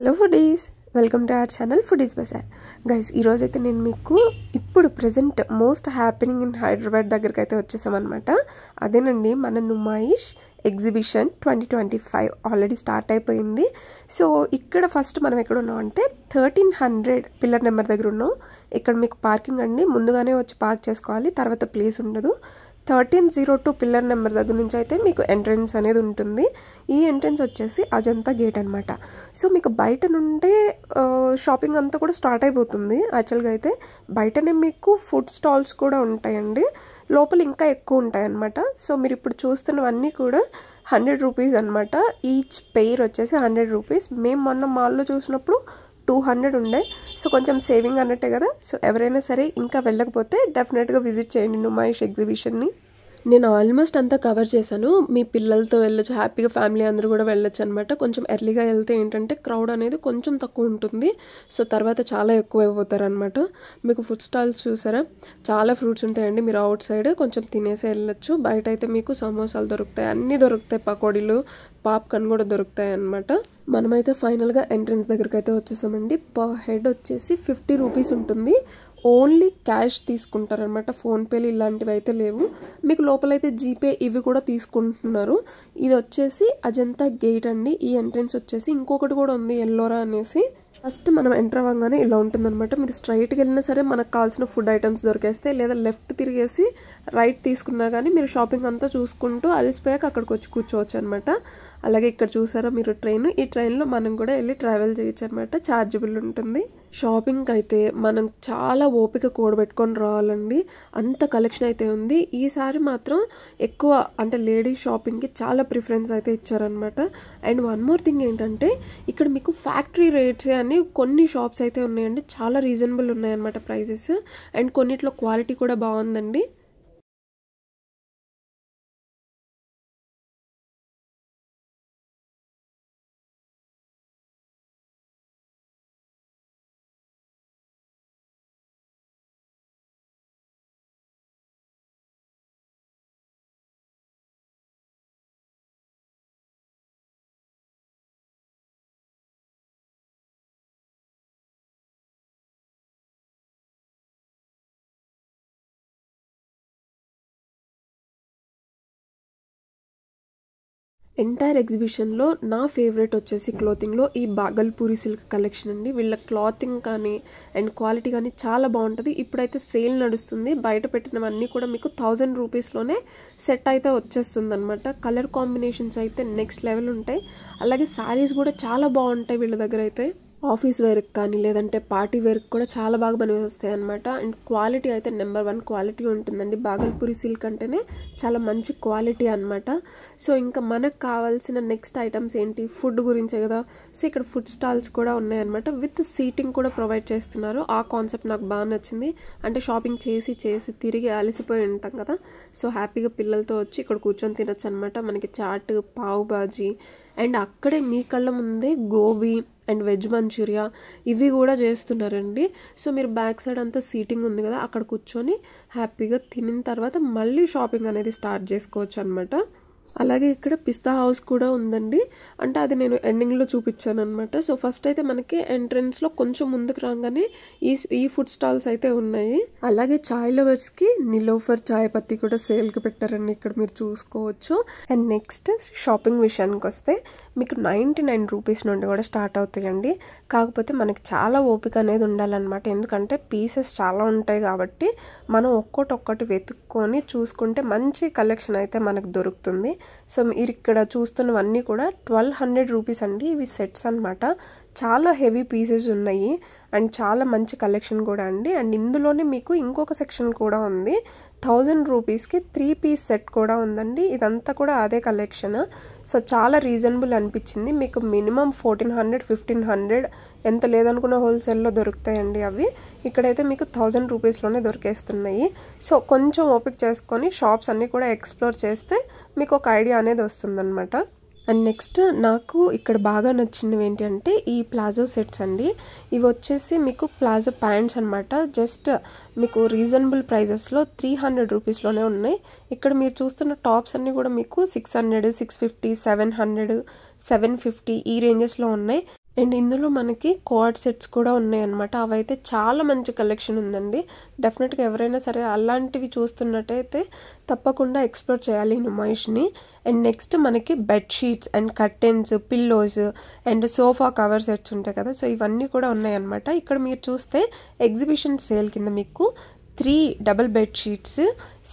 Hello foodies, welcome to our channel Foodies Bazaar. Guys, ఈరోజు అయితే నేను మీకు ఇప్పుడు present most happening in Hyderabad దగ్గరికి అయితే వచ్చేసామన్నమాట. అదేనండి మన నుమాయిష్ ఎగ్జిబిషన్ 2025 ఆల్రెడీ స్టార్ట్ అయిపోయింది. సో ఇక్కడ ఫస్ట్ మనం ఎక్కడ ఉన్నాం అంటే 1300 పిల్లర్ నెంబర్ దగ్గర ఉన్నాం. ఇక్కడ మీకు పార్కింగ్ అండి, ముందుగానే వచ్చి పార్క్ చేసుకోవాలి, తర్వాత ప్లేస్ ఉండదు. 1302 పిల్లర్ నెంబర్ దగ్గర నుంచి అయితే మీకు ఎంట్రన్స్ అనేది ఉంటుంది. ఈ ఎంట్రన్స్ వచ్చేసి అజంతా గేట్ అనమాట. సో మీకు బయట నుండే షాపింగ్ అంతా కూడా స్టార్ట్ అయిపోతుంది. యాక్చువల్గా అయితే బయటనే మీకు ఫుడ్ స్టాల్స్ కూడా ఉంటాయండి, లోపల ఇంకా ఎక్కువ ఉంటాయి అన్నమాట. సో మీరు ఇప్పుడు చూస్తున్నవన్నీ కూడా 100 రూపీస్ అనమాట. ఈచ్ పెయిర్ వచ్చేసి 100 రూపీస్. మేము మొన్న మాల్లో చూసినప్పుడు 200 ఉండే. సో కొంచెం సేవింగ్ అన్నట్టే కదా. సో ఎవరైనా సరే ఇంకా వెళ్ళకపోతే డెఫినెట్గా విజిట్ చేయండి నుమాయిష్ ఎగ్జిబిషన్ని. నేను ఆల్మోస్ట్ అంతా కవర్ చేశాను. మీ పిల్లలతో వెళ్ళొచ్చు, హ్యాపీగా ఫ్యామిలీ అందరూ కూడా వెళ్ళొచ్చు అనమాట. కొంచెం ఎర్లీగా వెళ్తే ఏంటంటే క్రౌడ్ అనేది కొంచెం తక్కువ ఉంటుంది. సో తర్వాత చాలా ఎక్కువ అయిపోతారు అనమాట. మీకు ఫుడ్ స్టాల్స్ చూసారా, చాలా ఫ్రూట్స్ ఉంటాయండి. మీరు అవుట్ సైడ్ కొంచెం తినేసి వెళ్ళొచ్చు. బయట అయితే మీకు సమోసాలు దొరుకుతాయి, అన్నీ దొరుకుతాయి, పకోడీలు, పాప్కార్న్ కూడా దొరుకుతాయి అనమాట. మనమైతే ఫైనల్గా ఎంట్రన్స్ దగ్గరికి అయితే వచ్చేసామండి. పర్ హెడ్ వచ్చేసి 50 రూపీస్ ఉంటుంది. ఓన్లీ క్యాష్ తీసుకుంటారనమాట, ఫోన్పేలు ఇలాంటివి అయితే లేవు. మీకు లోపలైతే జీపే ఇవి కూడా తీసుకుంటున్నారు. ఇది వచ్చేసి అజంతా గేట్ అండి. ఈ ఎంట్రన్స్ వచ్చేసి ఇంకొకటి కూడా ఉంది, ఎల్లోరా అనేసి. ఫస్ట్ మనం ఎంటర్ అవ్వగానే ఇలా ఉంటుందన్నమాట. మీరు స్ట్రైట్కి వెళ్ళినా సరే మనకు కావాల్సిన ఫుడ్ ఐటమ్స్ దొరికేస్తాయి, లేదా లెఫ్ట్ తిరిగేసి రైట్ తీసుకున్నా కానీ మీరు షాపింగ్ అంతా చూసుకుంటూ అలసిపోయాక అక్కడికి వచ్చి కూర్చోవచ్చు అనమాట. అలాగే ఇక్కడ చూసారా మీరు ట్రైన్, ఈ ట్రైన్లో మనం కూడా వెళ్ళి ట్రావెల్ చేయొచ్చు అనమాట. ఛార్జబుల్ ఉంటుంది. షాపింగ్కి అయితే మనం చాలా ఓపిక కూడబెట్టుకొని రావాలండి, అంత కలెక్షన్ అయితే ఉంది. ఈసారి మాత్రం ఎక్కువ అంటే లేడీస్ షాపింగ్కి చాలా ప్రిఫరెన్స్ అయితే ఇచ్చారనమాట. అండ్ వన్ మోర్ థింగ్ ఏంటంటే ఇక్కడ మీకు ఫ్యాక్టరీ రేట్స్ అని కొన్ని షాప్స్ అయితే ఉన్నాయండి, చాలా రీజనబుల్ ఉన్నాయన్నమాట ప్రైజెస్. అండ్ కొన్నిట్లో క్వాలిటీ కూడా బాగుందండి. ఎంటైర్ ఎగ్జిబిషన్లో నా ఫేవరెట్ వచ్చేసి క్లాతింగ్లో ఈ బాగల్పూరి సిల్క్ కలెక్షన్ అండి. వీళ్ళ క్లాతింగ్ కానీ అండ్ క్వాలిటీ కానీ చాలా బాగుంటుంది. ఇప్పుడైతే సేల్ నడుస్తుంది. బయట పెట్టినవన్నీ కూడా మీకు 1000 రూపీస్లోనే సెట్ అయితే వచ్చేస్తుంది అనమాట. కలర్ కాంబినేషన్స్ అయితే నెక్స్ట్ లెవెల్ ఉంటాయి. అలాగే శారీస్ కూడా చాలా బాగుంటాయి వీళ్ళ దగ్గర అయితే. ఆఫీస్ వేర్కి కానీ లేదంటే పార్టీ వేర్కి కూడా చాలా బాగా పనికి వస్తాయి అనమాట. అండ్ క్వాలిటీ అయితే నెంబర్ 1 క్వాలిటీ ఉంటుందండి. బాగల్పూరి సిల్క్ అంటేనే చాలా మంచి క్వాలిటీ అనమాట. సో ఇంకా మనకు కావాల్సిన నెక్స్ట్ ఐటమ్స్ ఏంటి, ఫుడ్ గురించే కదా. సో ఇక్కడ ఫుడ్ స్టాల్స్ కూడా ఉన్నాయన్నమాట, విత్ సీటింగ్ కూడా ప్రొవైడ్ చేస్తున్నారు. ఆ కాన్సెప్ట్ నాకు బాగా నచ్చింది. అంటే షాపింగ్ చేసి చేసి తిరిగి అలసిపోయి ఉంటాం కదా. సో హ్యాపీగా పిల్లలతో వచ్చి ఇక్కడ కూర్చొని తినొచ్చు అనమాట. మనకి చాట్, పావ్ బాజీ అండ్ అక్కడే మీ కళ్ళ ముందే గోబీ అండ్ వెజ్ మంచూరియా ఇవి కూడా చేస్తున్నారండి. సో మీరు బ్యాక్ సైడ్ అంతా సీటింగ్ ఉంది కదా, అక్కడ కూర్చొని హ్యాపీగా తినిన తర్వాత మళ్ళీ షాపింగ్ అనేది స్టార్ట్ చేసుకోవచ్చు అనమాట. అలాగే ఇక్కడ పిస్తా హౌస్ కూడా ఉందండి. అంటే అది నేను ఎండింగ్లో చూపించాను అనమాట. సో ఫస్ట్ అయితే మనకి ఎంట్రన్స్లో కొంచెం ముందుకు రాగానే ఈ ఫుడ్ స్టాల్స్ అయితే ఉన్నాయి. అలాగే చాయ్ లవర్స్కి నిలోఫర్ చాయ్ పత్తి కూడా సేల్కి పెట్టారండి, ఇక్కడ మీరు చూసుకోవచ్చు. అండ్ నెక్స్ట్ షాపింగ్ విషయానికి వస్తే మీకు 99 రూపీస్ నుండి కూడా స్టార్ట్ అవుతాయండి. కాకపోతే మనకి చాలా ఓపిక అనేది ఉండాలన్నమాట, ఎందుకంటే పీసెస్ చాలా ఉంటాయి కాబట్టి మనం ఒక్కొక్కటి వెతుక్కొని చూసుకుంటే మంచి కలెక్షన్ అయితే మనకు దొరుకుతుంది. సో మీరు ఇక్కడ చూస్తున్నవన్నీ కూడా 1200 రూపీస్ అండి. ఇవి సెట్స్ అనమాట. చాలా హెవీ పీసెస్ ఉన్నాయి అండ్ చాలా మంచి కలెక్షన్ కూడా అండి. అండ్ ఇందులోనే మీకు ఇంకొక సెక్షన్ కూడా ఉంది. 1000 రూపీస్కి 3 పీస్ సెట్ కూడా ఉందండి. ఇదంతా కూడా అదే కలెక్షన్. సో చాలా రీజనబుల్ అనిపించింది. మీకు మినిమం 1400, 1500 ఎంత లేదనుకున్న హోల్సేల్లో దొరుకుతాయండి అవి. ఇక్కడైతే మీకు 1000 రూపీస్లోనే దొరికేస్తున్నాయి. సో కొంచెం ఓపిక చేసుకొని షాప్స్ అన్నీ కూడా ఎక్స్ప్లోర్ చేస్తే మీకు ఒక ఐడియా అనేది వస్తుందన్నమాట. అండ్ నెక్స్ట్ నాకు ఇక్కడ బాగా నచ్చినవి ఏంటి అంటే ఈ ప్లాజో సెట్స్ అండి. ఇవి వచ్చేసి మీకు ప్లాజో ప్యాంట్స్ అనమాట. జస్ట్ మీకు రీజనబుల్ ప్రైజెస్లో 300 రూపీస్లోనే ఉన్నాయి. ఇక్కడ మీరు చూస్తున్న టాప్స్ అన్నీ కూడా మీకు 600, 650, 700, 750 ఈ రేంజెస్లో ఉన్నాయి. అండ్ ఇందులో మనకి కార్డ్ సెట్స్ కూడా ఉన్నాయన్నమాట. అవైతే చాలా మంచి కలెక్షన్ ఉందండి. డెఫినెట్గా ఎవరైనా సరే అలాంటివి చూస్తున్నట్టయితే తప్పకుండా ఎక్స్ప్లోర్ చేయాలి ఈ నుమాయిష్ని. అండ్ నెక్స్ట్ మనకి bedsheets and curtains, pillows and sofa cover sets ఉంటాయి కదా, సో ఇవన్నీ కూడా ఉన్నాయన్నమాట. ఇక్కడ మీరు చూస్తే ఎగ్జిబిషన్ సేల్ కింద మీకు 3 double bedsheets,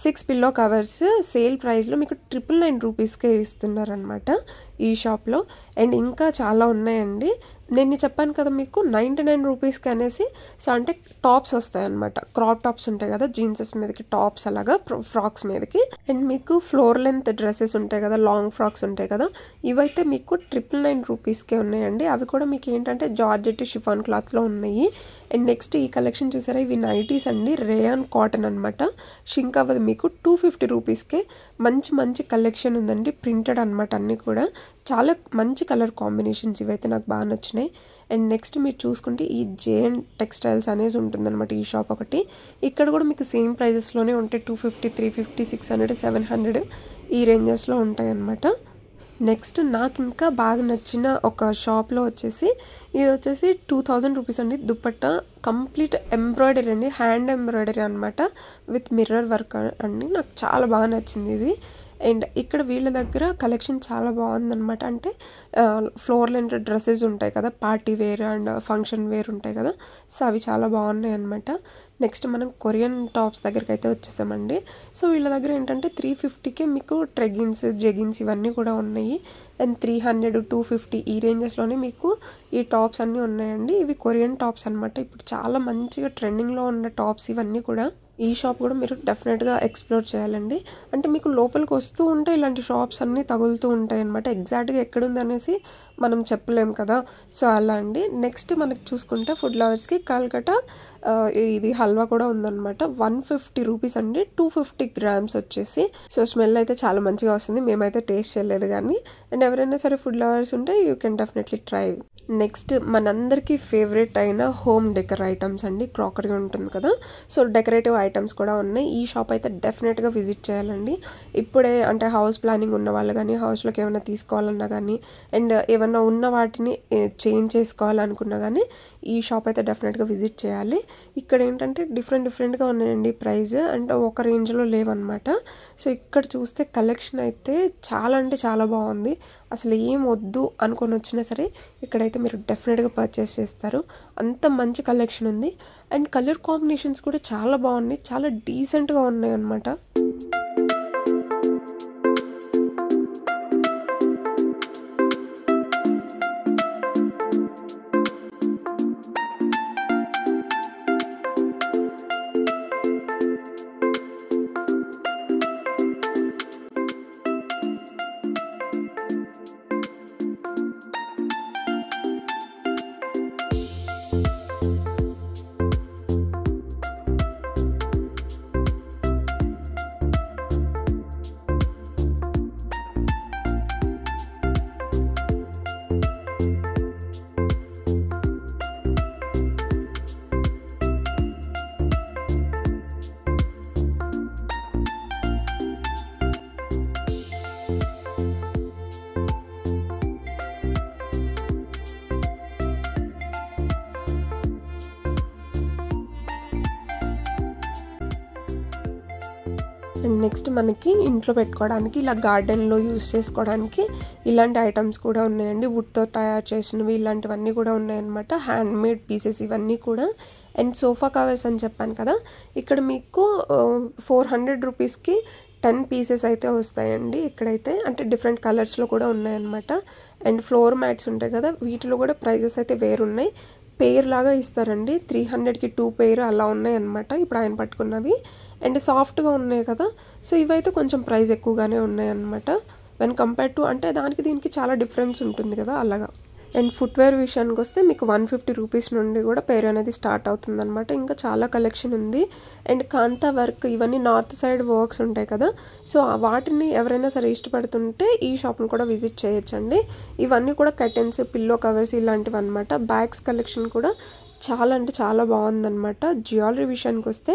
6 pillow covers sale ప్రైస్లో మీకు 999 రూపీస్కే ఇస్తున్నారనమాట ఈ షాప్లో. అండ్ ఇంకా చాలా ఉన్నాయండి. నేను చెప్పాను కదా మీకు 99 రూపీస్కి అనేసి. సో అంటే టాప్స్ వస్తాయన్నమాట, క్రాప్ టాప్స్ ఉంటాయి కదా, జీన్సెస్ మీదకి టాప్స్ అలాగా ఫ్రాక్స్ మీదకి. అండ్ మీకు ఫ్లోర్ లెంత్ డ్రెస్సెస్ ఉంటాయి కదా, లాంగ్ ఫ్రాక్స్ ఉంటాయి కదా, ఇవైతే మీకు 999 రూపీస్కే ఉన్నాయండి. అవి కూడా మీకు ఏంటంటే జార్జెట్ షిఫాన్ క్లాత్లో ఉన్నాయి. అండ్ నెక్స్ట్ ఈ కలెక్షన్ చూసారా, ఇవి నైటీస్ అండి, రేయాన్ కాటన్ అనమాట. షింక్ అవ్వదు మీకు. 250 రూపీస్కే మంచి మంచి కలెక్షన్ ఉందండి, ప్రింటెడ్ అనమాట అన్నీ కూడా. చాలా మంచి కలర్ కాంబినేషన్స్ ఇవైతే నాకు బాగా నచ్చినాయి. అండ్ నెక్స్ట్ మీరు చూసుకుంటే ఈ జేఎన్ టెక్స్టైల్స్ అనేసి ఉంటుందన్నమాట ఈ షాప్ ఒకటి. ఇక్కడ కూడా మీకు సేమ్ ప్రైజెస్లోనే ఉంటాయి. 250, 350, 600, 700 ఈ రేంజెస్లో ఉంటాయి అన్నమాట. నెక్స్ట్ నాకు ఇంకా బాగా నచ్చిన ఒక షాప్లో వచ్చేసి ఇది వచ్చేసి 2000 రూపీస్ అండి. దుపట్టా కంప్లీట్ ఎంబ్రాయిడరీ అండి, హ్యాండ్ ఎంబ్రాయిడరీ అనమాట, విత్ మిర్రర్ వర్క్ అండి. నాకు చాలా బాగా నచ్చింది ఇది. అండ్ ఇక్కడ వీళ్ళ దగ్గర కలెక్షన్ చాలా బాగుందన్నమాట. అంటే ఫ్లోర్ లెంత్ డ్రెస్సెస్ ఉంటాయి కదా, party wear and function wear ఉంటాయి కదా, సో అవి చాలా బాగున్నాయి అనమాట. నెక్స్ట్ మనం కొరియన్ టాప్స్ దగ్గరికి అయితే వచ్చేసామండి. సో వీళ్ళ దగ్గర ఏంటంటే 350కే మీకు ట్రెగిన్స్, జెగిన్స్ ఇవన్నీ కూడా ఉన్నాయి. అండ్ 300, 250 ఈ రేంజెస్లోనే మీకు ఈ టాప్స్ అన్నీ ఉన్నాయండి. ఇవి కొరియన్ టాప్స్ అనమాట. ఇప్పుడు చాలా మంచిగా ట్రెండింగ్లో ఉన్న టాప్స్ ఇవన్నీ కూడా. ఈ షాప్ కూడా మీరు డెఫినెట్గా ఎక్స్ప్లోర్ చేయాలండి. అంటే మీకు లోపలికి వస్తూ ఉంటే ఇలాంటి షాప్స్ అన్నీ తగులుతూ ఉంటాయి అనమాట. ఎగ్జాక్ట్గా ఎక్కడుంది అనేసి మనం చెప్పలేం కదా, సో అలా అండి. నెక్స్ట్ మనకి చూసుకుంటే ఫుడ్ లవర్స్కి కల్కటా ఇది హల్వా కూడా ఉందన్నమాట. 150 రూపీస్ అండి, 250 గ్రామ్స్ వచ్చేసి. సో స్మెల్ అయితే చాలా మంచిగా వస్తుంది, మేమైతే టేస్ట్ చేయలేదు కానీ. అండ్ ఎవరైనా సరే ఫుడ్ లవర్స్ ఉంటే you can definitely try. Next మనందరికీ ఫేవరెట్ అయిన హోమ్ డెకర్ ఐటమ్స్ అండి, క్రాకరీ ఉంటుంది కదా, సో డెకరేటివ్ ఐటమ్స్ కూడా ఉన్నాయి. ఈ షాప్ అయితే డెఫినెట్గా విజిట్ చేయాలండి. ఇప్పుడే అంటే హౌస్ ప్లానింగ్ ఉన్న వాళ్ళు కానీ, హౌస్లోకి ఏమైనా తీసుకోవాలన్నా కానీ, అండ్ ఏమన్నా ఉన్న వాటిని చేంజ్ చేసుకోవాలనుకున్నా కానీ ఈ షాప్ అయితే డెఫినెట్గా విజిట్ చేయాలి. ఇక్కడ ఏంటంటే డిఫరెంట్గా ఉన్నాయండి ప్రైస్, అండ్ ఒక రేంజ్లో లేవన్నమాట. సో ఇక్కడ చూస్తే కలెక్షన్ అయితే చాలా అంటే చాలా బాగుంది. అసలు ఏం వద్దు అనుకొని వచ్చినా సరే ఇక్కడైతే మీరు డెఫినెట్గా పర్చేస్ చేస్తారు, అంత మంచి కలెక్షన్ ఉంది. అండ్ కలర్ కాంబినేషన్స్ కూడా చాలా బాగున్నాయి, చాలా డీసెంట్గా ఉన్నాయి అన్నమాట. అండ్ నెక్స్ట్ మనకి ఇంట్లో పెట్టుకోవడానికి, ఇలా గార్డెన్లో యూస్ చేసుకోవడానికి ఇలాంటి ఐటమ్స్ కూడా ఉన్నాయండి. వుడ్తో తయారు చేసినవి ఇలాంటివన్నీ కూడా ఉన్నాయన్నమాట, హ్యాండ్ మేడ్ పీసెస్ ఇవన్నీ కూడా. అండ్ సోఫా కవర్స్ అని చెప్పాను కదా, ఇక్కడ మీకు 400 రూపీస్కి 10 పీసెస్ అయితే వస్తాయండి ఇక్కడైతే. అంటే డిఫరెంట్ కలర్స్లో కూడా ఉన్నాయన్నమాట. అండ్ ఫ్లోర్ మ్యాట్స్ ఉంటాయి కదా, వీటిలో కూడా ప్రైజెస్ అయితే వేరున్నాయి. పేర్ లాగా ఇస్తారండి, 300కి 2 పేర్ అలా ఉన్నాయి అన్నమాట ఇప్పుడు ఆయన పట్టుకున్నవి. అండ్ సాఫ్ట్గా ఉన్నాయి కదా, సో ఇవైతే కొంచెం ప్రైస్ ఎక్కువగానే ఉన్నాయి అన్నమాట వెన్ కంపేర్ టు, అంటే దానికి దీనికి చాలా డిఫరెన్స్ ఉంటుంది కదా అలాగా. అండ్ ఫుట్వేర్ విషయానికి వస్తే మీకు 150 రూపీస్ నుండి కూడా పేరు అనేది స్టార్ట్ అవుతుంది అనమాట. ఇంకా చాలా కలెక్షన్ ఉంది. అండ్ కాంతా వర్క్ ఇవన్నీ నార్త్ సైడ్ వర్క్స్ ఉంటాయి కదా, సో వాటిని ఎవరైనా సరే ఇష్టపడుతుంటే ఈ షాప్ని కూడా విజిట్ చేయొచ్చండి. ఇవన్నీ కూడా కర్టెన్స్, పిల్లో కవర్స్ ఇలాంటివి అనమాట. బ్యాగ్స్ కలెక్షన్ కూడా చాలా అంటే చాలా బాగుందన్నమాట. జ్యువెలరీ విషయానికి వస్తే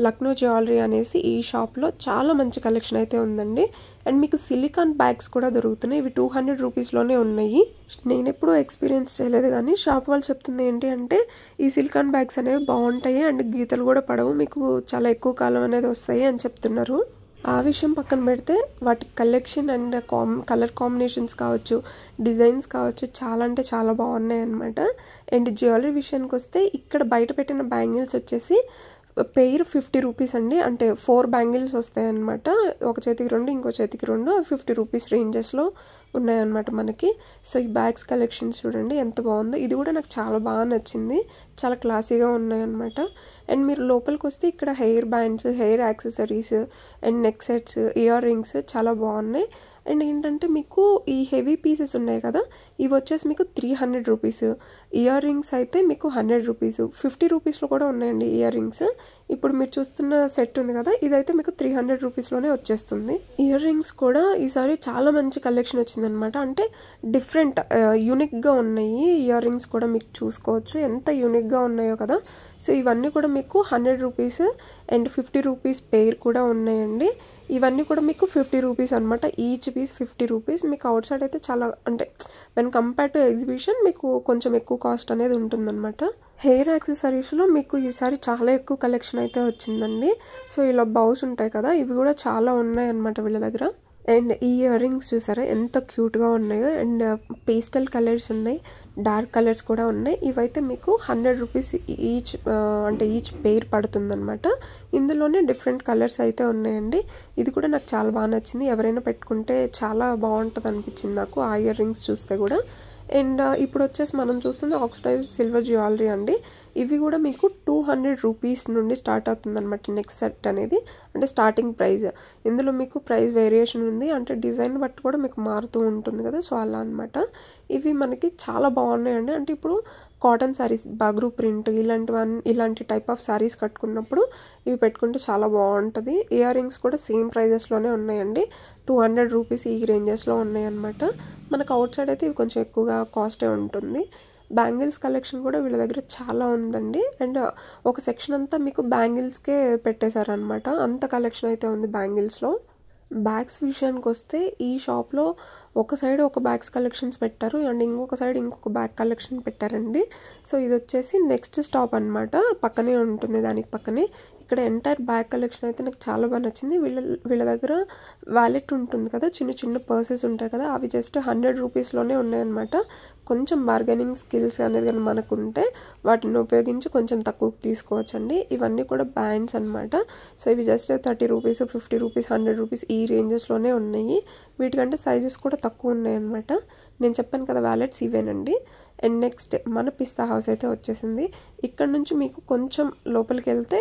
లక్నో జ్యువెలరీ అనేసి ఈ షాప్లో చాలా మంచి కలెక్షన్ అయితే ఉందండి. అండ్ మీకు సిలికాన్ బ్యాగ్స్ కూడా దొరుకుతున్నాయి. ఇవి 200 రూపీస్లోనే ఉన్నాయి. నేను ఎప్పుడూ ఎక్స్పీరియన్స్ చేయలేదు, కానీ షాప్ వాళ్ళు చెప్తుంది ఏంటి అంటే ఈ సిలికాన్ బ్యాగ్స్ అనేవి బాగుంటాయి అండ్ గీతలు కూడా పడవు, మీకు చాలా ఎక్కువ కాలం అనేది వస్తాయి అని చెప్తున్నారు. ఆ విషయం పక్కన పెడితే వాటి కలెక్షన్ అండ్ కలర్ కాంబినేషన్స్ కావచ్చు, డిజైన్స్ కావచ్చు, చాలా అంటే చాలా బాగున్నాయి అన్నమాట. అండ్ జ్యువెలరీ విషయానికి వస్తే ఇక్కడ బయట పెట్టిన బ్యాంగిల్స్ వచ్చేసి పెయిర్ 50 రూపీస్ అండి. అంటే 4 బ్యాంగిల్స్ వస్తాయి అన్నమాట. ఒక చేతికి 2, ఇంకో చేతికి 2, 50 రూపీస్ రేంజెస్లో ఉన్నాయన్నమాట మనకి. సో ఈ బ్యాగ్స్ కలెక్షన్స్ చూడండి ఎంత బాగుందో. ఇది కూడా నాకు చాలా బాగా నచ్చింది, చాలా క్లాసీగా ఉన్నాయన్నమాట. అండ్ మీరు లోపలికి వస్తే ఇక్కడ hair bands, hair accessories and neck sets, ear rings చాలా బాగున్నాయి. అండ్ ఏంటంటే మీకు ఈ హెవీ పీసెస్ ఉన్నాయి కదా, ఇవి వచ్చేసి మీకు 300 రూపీస్. ఇయర్ రింగ్స్ అయితే మీకు 100 రూపీస్, 50 రూపీస్లో కూడా ఉన్నాయండి ఇయర్ రింగ్స్. ఇప్పుడు మీరు చూస్తున్న సెట్ ఉంది కదా, ఇదైతే మీకు 300 రూపీస్లోనే వచ్చేస్తుంది. ఇయర్ రింగ్స్ కూడా ఈసారి చాలా మంచి కలెక్షన్ వచ్చిందనమాట. అంటే డిఫరెంట్ యూనిక్గా ఉన్నాయి ఇయర్ రింగ్స్ కూడా, మీకు చూసుకోవచ్చు ఎంత యూనిక్గా ఉన్నాయో కదా. సో ఇవన్నీ కూడా మీకు 100 రూపీస్ అండ్ 50 రూపీస్ పెయిర్ కూడా ఉన్నాయండి. ఇవన్నీ కూడా మీకు 50 రూపీస్ అనమాట. Each piece 50 rupees. మీకు అవుట్ సైడ్ అయితే చాలా అంటే వెన్ కంపేర్ టు ఎగ్జిబిషన్ మీకు కొంచెం ఎక్కువ కాస్ట్ అనేది ఉంటుందన్నమాట. హెయిర్ యాక్సెసరీస్లో మీకు ఈసారి చాలా ఎక్కువ కలెక్షన్ అయితే వచ్చిందండి. సో ఇలా బౌస్ ఉంటాయి కదా, ఇవి కూడా చాలా ఉన్నాయి అన్నమాట వీళ్ళ దగ్గర. అండ్ ఈ ఇయర్ రింగ్స్ చూసారా ఎంత క్యూట్గా ఉన్నాయో. అండ్ పేస్టల్ కలర్స్ ఉన్నాయి, డార్క్ కలర్స్ కూడా ఉన్నాయి. ఇవైతే మీకు 100 రూపీస్ ఈచ్, అంటే ఈచ్ పెయిర్ పడుతుందన్నమాట. ఇందులోనే డిఫరెంట్ కలర్స్ అయితే ఉన్నాయండి. ఇది కూడా నాకు చాలా బాగా నచ్చింది. ఎవరైనా పెట్టుకుంటే చాలా బాగుంటుంది అనిపించింది నాకు ఆ ఇయర్ రింగ్స్ చూస్తే కూడా. అండ్ ఇప్పుడు వచ్చేసి మనం చూస్తుంది ఆక్సిడైజ్ సిల్వర్ జ్యువెలరీ అండి. ఇవి కూడా మీకు 200 రూపీస్ నుండి స్టార్ట్ అవుతుంది అనమాట నెక్స్ట్ సెట్ అనేది, అంటే స్టార్టింగ్ ప్రైస్. ఇందులో మీకు ప్రైస్ వేరియేషన్ ఉంది, అంటే డిజైన్ బట్టి కూడా మీకు మారుతూ ఉంటుంది కదా, సో అలా అనమాట. ఇవి మనకి చాలా బాగున్నాయండి. అంటే ఇప్పుడు కాటన్ శారీస్, బాగ్రూ ప్రింట్ ఇలాంటి టైప్ ఆఫ్ శారీస్ కట్టుకున్నప్పుడు ఇవి పెట్టుకుంటే చాలా బాగుంటుంది. ఇయర్ రింగ్స్ కూడా సేమ్ ప్రైజెస్లోనే ఉన్నాయండి, 200 రూపీస్ ఈ రేంజెస్లో ఉన్నాయన్నమాట. మనకు అవుట్ సైడ్ అయితే ఇవి కొంచెం ఎక్కువగా కాస్టే ఉంటుంది. బ్యాంగిల్స్ కలెక్షన్ కూడా వీళ్ళ దగ్గర చాలా ఉందండి. అండ్ ఒక సెక్షన్ అంతా మీకు బ్యాంగిల్స్కే పెట్టేశారనమాట, అంత కలెక్షన్ అయితే ఉంది బ్యాంగిల్స్లో. బ్యాగ్స్ విషయానికి వస్తే ఈ షాప్లో ఒక సైడ్ ఒక బ్యాగ్స్ కలెక్షన్స్ పెట్టారు అండ్ ఇంకొక సైడ్ ఇంకొక బ్యాగ్ కలెక్షన్ పెట్టారండి. సో ఇది వచ్చేసి నెక్స్ట్ స్టాప్ అనమాట, పక్కనే ఉంటుంది దానికి పక్కనే. ఇక్కడ ఎంటైర్ బ్యాగ్ కలెక్షన్ అయితే నాకు చాలా బాగా నచ్చింది. వీళ్ళ దగ్గర వ్యాలెట్ ఉంటుంది కదా, చిన్న చిన్న పర్సెస్ ఉంటాయి కదా, అవి జస్ట్ 100 రూపీస్లోనే ఉన్నాయన్నమాట. కొంచెం బార్గెనింగ్ స్కిల్స్ అనేది కానీ మనకు ఉంటే వాటిని ఉపయోగించి కొంచెం తక్కువకి తీసుకోవచ్చండి. ఇవన్నీ కూడా బ్యాండ్స్ అనమాట. సో ఇవి జస్ట్ 30 రూపీస్, 50 రూపీస్, 100 రూపీస్ ఈ రేంజెస్లోనే ఉన్నాయి. వీటికంటే సైజెస్ కూడా తక్కువ ఉన్నాయన్నమాట. నేను చెప్పాను కదా వ్యాలెట్స్ ఇవేనండి. అండ్ నెక్స్ట్ మన పిస్తా హౌస్ అయితే వచ్చేసింది. ఇక్కడ నుంచి మీకు కొంచెం లోపలికి వెళ్తే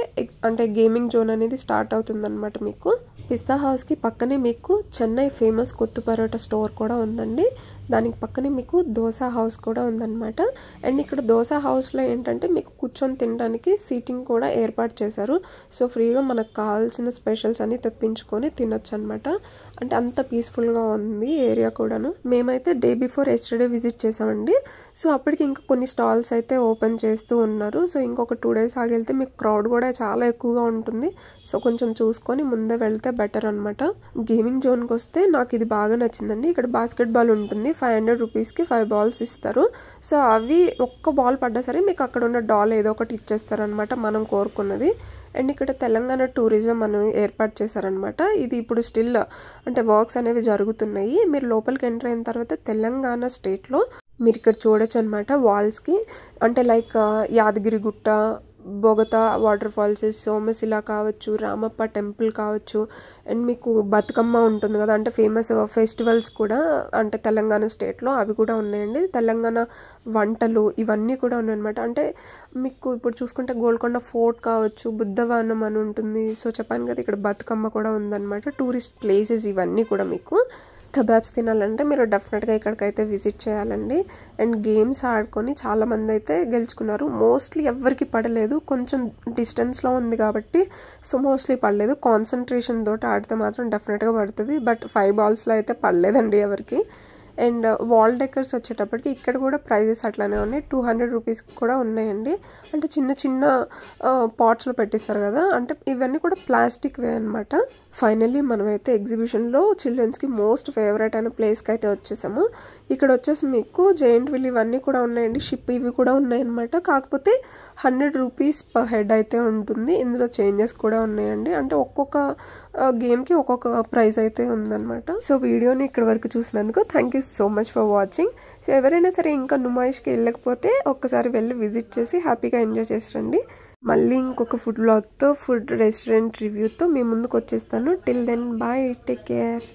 అంటే గేమింగ్ జోన్ అనేది స్టార్ట్ అవుతుందన్నమాట. మీకు పిస్తా హౌస్కి పక్కనే మీకు చెన్నై ఫేమస్ కొత్తు పరోటా స్టోర్ కూడా ఉందండి. దానికి పక్కనే మీకు దోశ హౌస్ కూడా ఉందన్నమాట. అండ్ ఇక్కడ దోశ హౌస్లో ఏంటంటే మీకు కూర్చొని తినడానికి సీటింగ్ కూడా ఏర్పాటు చేశారు. సో ఫ్రీగా మనకు కావాల్సిన స్పెషల్స్ అన్ని తెప్పించుకొని తినొచ్చు అనమాట. అంటే అంత పీస్ఫుల్గా ఉంది ఏరియా కూడాను. మేమైతే డే బిఫోర్ ఎస్టర్డే విజిట్ చేసామండి. సో అప్పటికి ఇంకా కొన్ని స్టాల్స్ అయితే ఓపెన్ చేస్తూ ఉన్నారు. సో ఇంకొక 2 days ఆగితే మీకు క్రౌడ్ కూడా చాలా ఎక్కువగా ఉంటుంది. సో కొంచెం చూసుకొని ముందే వెళ్తే బెటర్ అనమాట. గేమింగ్ జోన్కి వస్తే నాకు ఇది బాగా నచ్చిందండి. ఇక్కడ బాస్కెట్ బాల్ ఉంటుంది, 500 రూపీస్కి 5 balls ఇస్తారు. సో అవి ఒక్క బాల్ పడ్డా సరే మీకు అక్కడ ఉన్న డాల్ ఏదో ఒకటి ఇచ్చేస్తారనమాట మనం కోరుకున్నది. అండ్ ఇక్కడ తెలంగాణ టూరిజం అని ఏర్పాటు చేశారనమాట. ఇది ఇప్పుడు స్టిల్ అంటే వర్క్స్ అనేవి జరుగుతున్నాయి. మీరు లోపలికి ఎంటర్ అయిన తర్వాత తెలంగాణ స్టేట్లో మీరు ఇక్కడ చూడొచ్చు అనమాట వాల్స్కి. అంటే like Yadagirigutta, Bogatha waterfalls, Somasila కావచ్చు, రామప్ప టెంపుల్ కావచ్చు, అండ్ మీకు బతుకమ్మ ఉంటుంది కదా, అంటే ఫేమస్ ఫెస్టివల్స్ కూడా అంటే తెలంగాణ స్టేట్లో అవి కూడా ఉన్నాయండి. తెలంగాణ వంటలు ఇవన్నీ కూడా ఉన్నాయన్నమాట. అంటే మీకు ఇప్పుడు చూసుకుంటే గోల్కొండ ఫోర్ట్ కావచ్చు, బుద్ధవనం అని ఉంటుంది. సో చెప్పాను కదా ఇక్కడ బతుకమ్మ కూడా ఉందన్నమాట. టూరిస్ట్ ప్లేసెస్ ఇవన్నీ కూడా. మీకు కబాబ్స్ తినాలంటే మీరు డెఫినెట్గా ఇక్కడికైతే విజిట్ చేయాలండి. అండ్ గేమ్స్ ఆడుకొని చాలామంది అయితే గెలుచుకున్నారు. మోస్ట్లీ ఎవరికి పడలేదు, కొంచెం డిస్టెన్స్లో ఉంది కాబట్టి సో మోస్ట్లీ పడలేదు. కాన్సన్ట్రేషన్ తోటి ఆడితే మాత్రం డెఫినెట్గా పడుతుంది. బట్ 5 balls అయితే పడలేదండి ఎవరికి. అండ్ వాల్ డెకర్స్ వచ్చేటప్పటికి ఇక్కడ కూడా ప్రైజెస్ అట్లానే ఉన్నాయి. 200 రూపీస్ కూడా ఉన్నాయండి. అంటే చిన్న చిన్న పాట్స్లో పెట్టిస్తారు కదా, అంటే ఇవన్నీ కూడా ప్లాస్టిక్ వే అనమాట. ఫైనల్లీ మనమైతే ఎగ్జిబిషన్లో చిల్డ్రన్స్కి మోస్ట్ ఫేవరెట్ అయిన ప్లేస్కి అయితే వచ్చేసాము. ఇక్కడ వచ్చేసి మీకు జైంట్ వీల్ ఇవన్నీ కూడా ఉన్నాయండి, షిప్ ఇవి కూడా ఉన్నాయన్నమాట. కాకపోతే 100 రూపీస్ పర్ హెడ్ అయితే ఉంటుంది. ఇందులో చేంజెస్ కూడా ఉన్నాయండి, అంటే ఒక్కొక్క గేమ్కి ఒక్కొక్క ప్రైస్ అయితే ఉందన్నమాట. సో వీడియోని ఇక్కడ వరకు చూసినందుకు thank you so much for watching. So ఎవరైనా సరే ఇంకా నుమాయిష్కి వెళ్ళకపోతే ఒక్కసారి వెళ్ళి విజిట్ చేసి హ్యాపీగా ఎంజాయ్ చేసి రండి. మళ్ళీ ఇంకొక ఫుడ్ వ్లాగ్తో, ఫుడ్ రెస్టారెంట్ రివ్యూతో మీ ముందుకు వచ్చేస్తాను. Till then bye, take care.